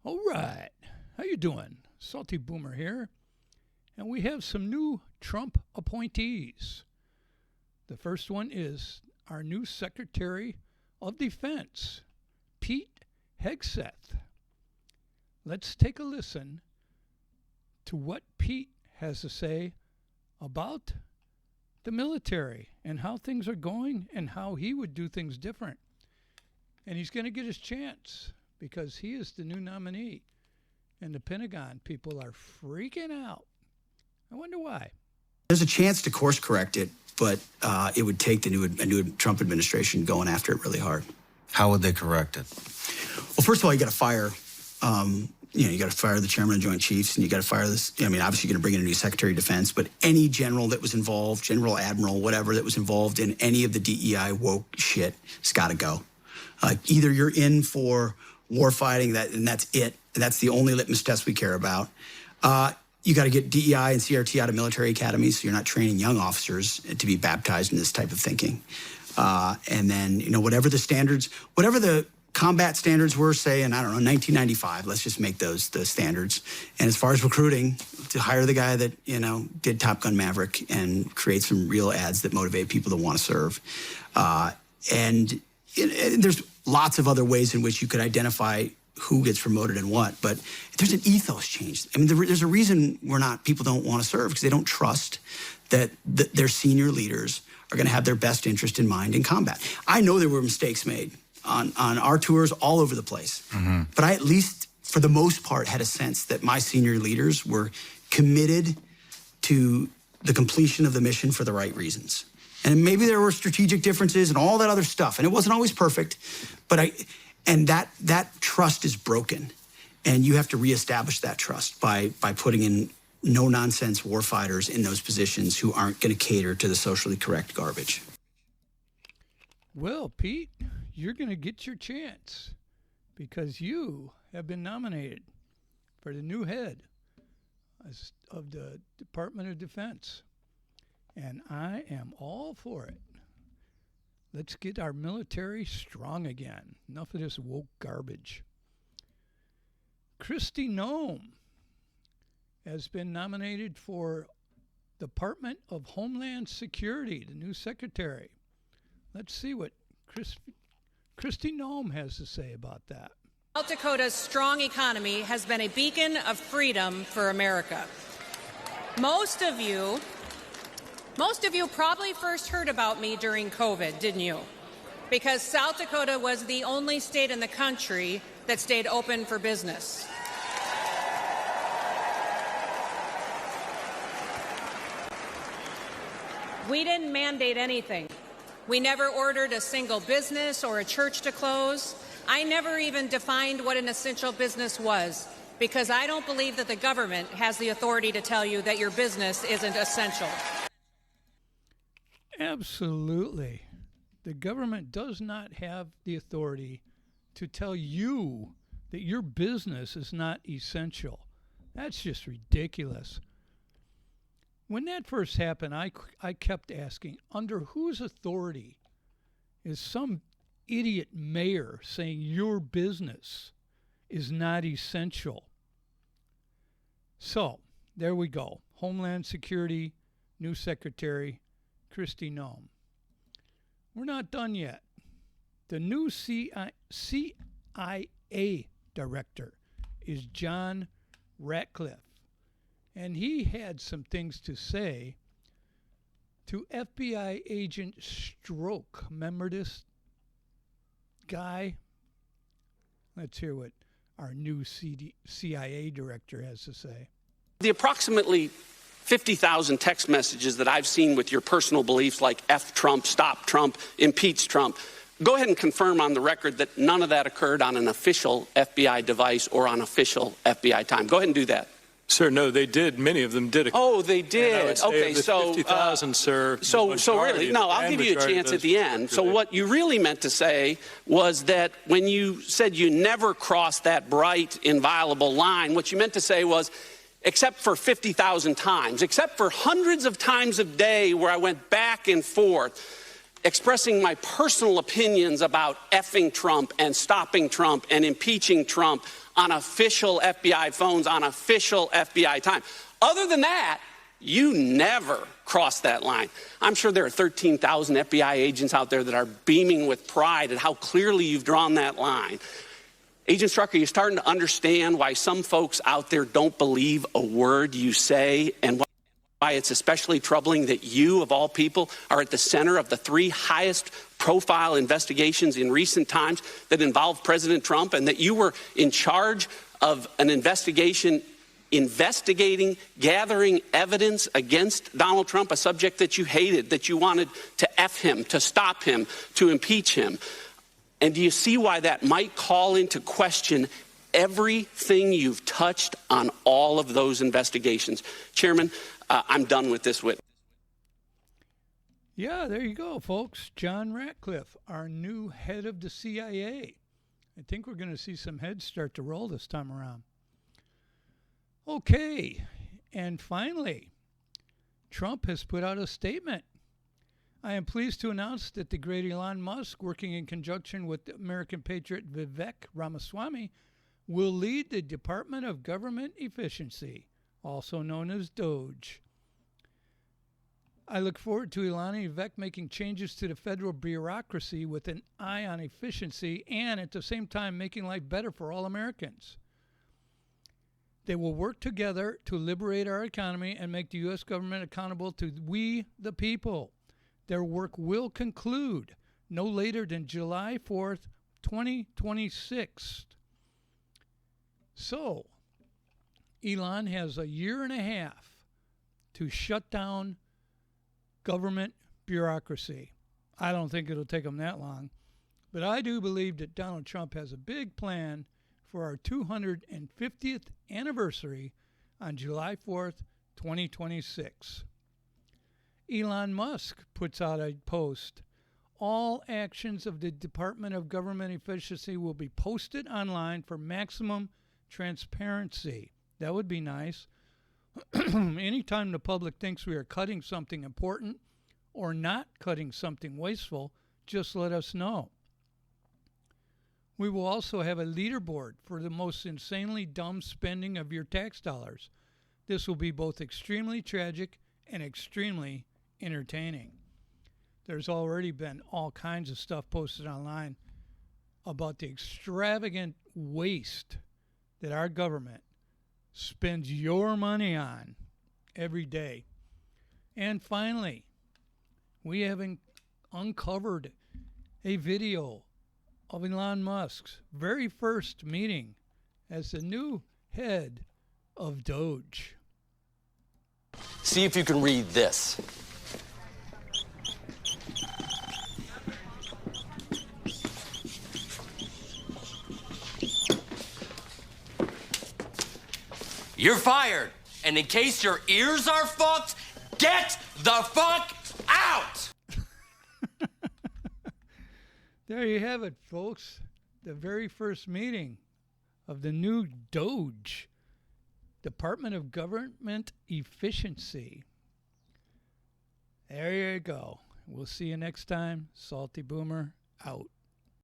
All right. How you doing? Salty Boomer here. And we have some new Trump appointees. The first one is our new Secretary of Defense, Pete Hegseth. Let's take a listen to what Pete has to say about the military and how things are going and how he would do things different. And he's going to get his chance because he is the new nominee. And the Pentagon people are freaking out. I wonder why. There's a chance to course correct it, but it would take the new Trump administration going after it really hard. How would they correct it? Well, first of all, you got to fire, you got to fire the chairman of the Joint Chiefs, and you got to fire this. I mean, obviously, you're going to bring in a new Secretary of Defense, but any general that was involved, general, admiral, whatever that was involved in any of the DEI woke shit, has got to go. Either you're in for war fighting, and that's it. And that's the only litmus test we care about. You got to get DEI and CRT out of military academies, so you're not training young officers to be baptized in this type of thinking. And then, whatever the standards, whatever the combat standards were, say, in, 1995, let's just make those the standards. And as far as recruiting, to hire the guy that, did Top Gun Maverick and create some real ads that motivate people to want to serve. And there's lots of other ways in which you could identify who gets promoted and what, but there's an ethos change. I mean, there's a reason people don't want to serve, because they don't trust that their senior leaders are going to have their best interest in mind in combat. I know there were mistakes made on our tours all over the place, but I at least, for the most part, had a sense that my senior leaders were committed to the completion of the mission for the right reasons. And maybe there were strategic differences and all that other stuff, and it wasn't always perfect, but that trust is broken, and you have to reestablish that trust by putting in no-nonsense warfighters in those positions who aren't going to cater to the socially correct garbage. Well, Pete, you're going to get your chance because you have been nominated for the new head of the Department of Defense, and I am all for it. Let's get our military strong again. Enough of this woke garbage. Kristi Noem has been nominated for Department of Homeland Security, the new secretary. Let's see what Kristi Noem has to say about that. South Dakota's strong economy has been a beacon of freedom for America. Most of you probably first heard about me during COVID, didn't you? Because South Dakota was the only state in the country that stayed open for business. We didn't mandate anything. We never ordered a single business or a church to close. I never even defined what an essential business was, because I don't believe that the government has the authority to tell you that your business isn't essential. Absolutely. The government does not have the authority to tell you that your business is not essential. That's just ridiculous. When that first happened, I kept asking, under whose authority is some idiot mayor saying your business is not essential? So, there we go. Homeland Security, new secretary, Kristi Noem. We're not done yet. The new CIA director is John Ratcliffe, and he had some things to say to FBI agent Stroke. Remember this guy? Let's hear what our new CIA director has to say. The approximately 50,000 text messages that I've seen with your personal beliefs like F Trump, stop Trump, impeach Trump, go ahead and confirm on the record that none of that occurred on an official FBI device or on official FBI time. Go ahead and do that. Sir, no, they did. Many of them did. Oh, they did. Okay, so 50,000, sir. So really, no, I'll give you a chance at the end. So what you really meant to say was that when you said you never crossed that bright, inviolable line, what you meant to say was, except for 50,000 times, except for hundreds of times a day where I went back and forth, expressing my personal opinions about effing Trump and stopping Trump and impeaching Trump on official FBI phones on official FBI time. Other than that, you never cross that line. I'm sure there are 13,000 FBI agents out there that are beaming with pride at how clearly you've drawn that line. Agent Strzok, are you starting to understand why some folks out there don't believe a word you say, and why it's especially troubling that you, of all people, are at the center of the 3 highest profile investigations in recent times that involve President Trump, and that you were in charge of an investigation investigating, gathering evidence against Donald Trump, a subject that you hated, that you wanted to F him, to stop him, to impeach him? And do you see why that might call into question everything you've touched on all of those investigations? Chairman, I'm done with this witness. Yeah, there you go, folks. John Ratcliffe, our new head of the CIA. I think we're going to see some heads start to roll this time around. Okay, and finally, Trump has put out a statement. I am pleased to announce that the great Elon Musk, working in conjunction with the American patriot Vivek Ramaswamy, will lead the Department of Government Efficiency, also known as DOGE. I look forward to Elon and Vivek making changes to the federal bureaucracy with an eye on efficiency and at the same time making life better for all Americans. They will work together to liberate our economy and make the U.S. government accountable to we, the people. Their work will conclude no later than July 4th, 2026. So, Elon has a year and a half to shut down government bureaucracy. I don't think it'll take him that long. But I do believe that Donald Trump has a big plan for our 250th anniversary on July 4th, 2026. Elon Musk puts out a post. All actions of the Department of Government Efficiency will be posted online for maximum transparency. That would be nice. Anytime the public thinks we are cutting something important or not cutting something wasteful, just let us know. We will also have a leaderboard for the most insanely dumb spending of your tax dollars. This will be both extremely tragic and extremely entertaining. There's already been all kinds of stuff posted online about the extravagant waste that our government spends your money on every day. And finally, we have uncovered a video of Elon Musk's very first meeting as the new head of Doge. See if you can read this. You're fired. And in case your ears are fucked, get the fuck out! There you have it, folks. The very first meeting of the new Doge, Department of Government Efficiency. There you go. We'll see you next time. Salty Boomer out.